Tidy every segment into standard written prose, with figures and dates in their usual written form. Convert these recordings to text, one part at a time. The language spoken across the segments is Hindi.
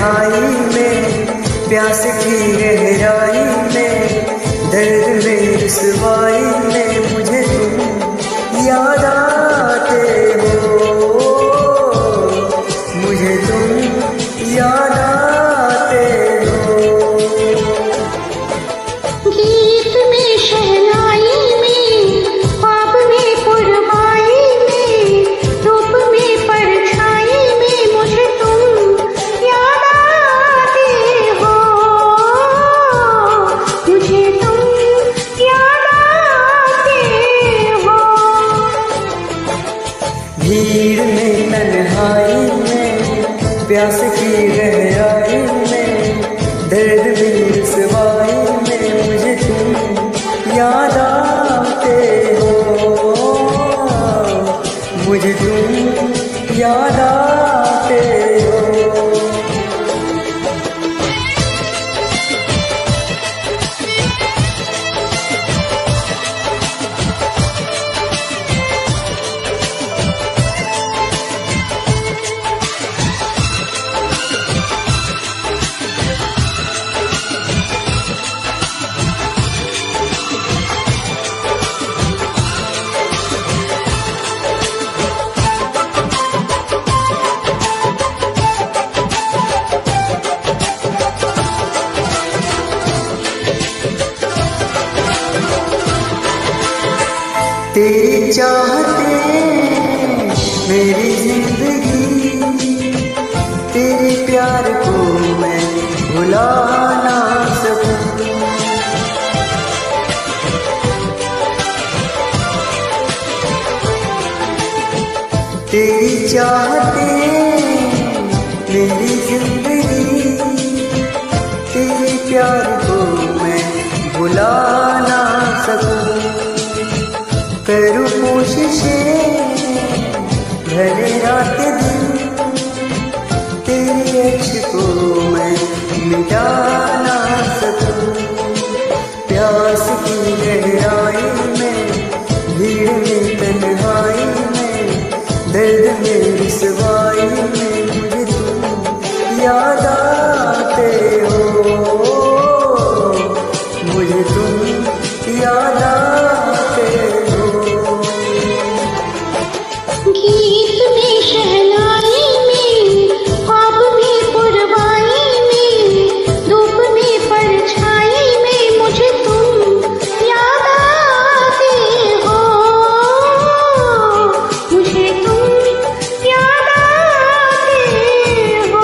तन्हाई में, प्यास की गहराई में, दर्द में रुसवाई में मुझे तुम याद आते हो, मुझे तुम याद आते हो। गीत में शहनाई में, ख्वाब में पुरवाई में, धूप में परछाई में मुझे तुम याद आते हो, मुझे तुम याद आते हो। भीड़ में तन्हाई में, प्यास की गहराई में, दर्द में रुसवाई में मुझे तुम याद आते हो, मुझे तुम याद आते हो। तेरी चाहते मेरी जिंदगी, तेरे प्यार को मैं भुला ना सकूं। तेरी चाहते मेरी जिंदगी, तेरे प्यार को मैं भुला ना सकूं। करूँ कोशिशें भले रात दिन, तेरे अक्ष को मैं मिटा ना सकूं। प्यास की गहराई में, भीड़ में तन्हाई में, दर्द में रुसवाई में मुझे तुम याद आते हो, मुझे तुम याद आते हो। गीत में शहनाई में, ख्वाब में पुरवाई में, धूप में परछाई में मुझे तुम याद आते हो, मुझे तुम याद आते हो।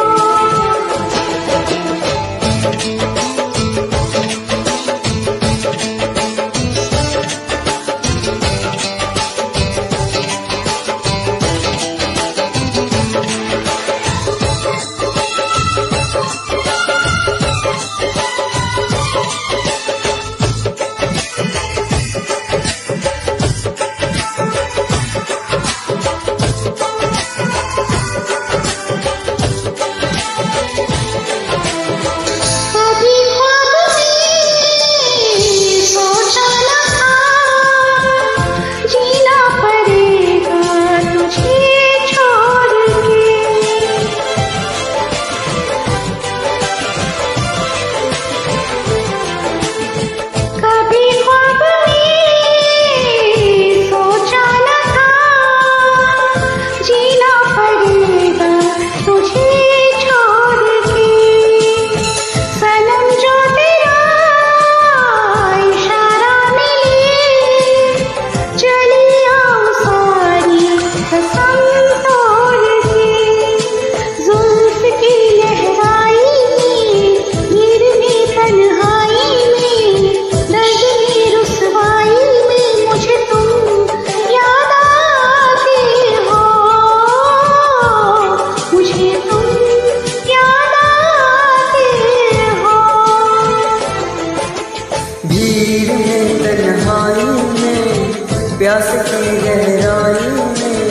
प्यास की गहराई में,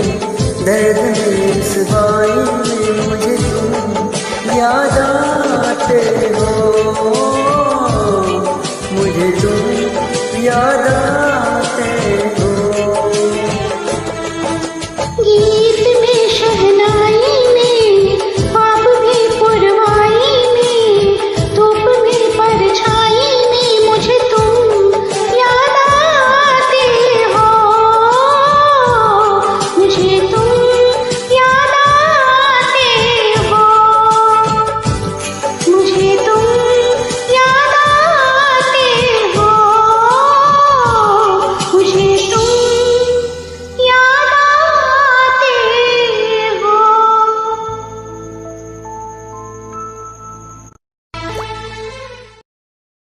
दर्द में रुसवाई में मुझे तुम याद आते हो, मुझे तुम याद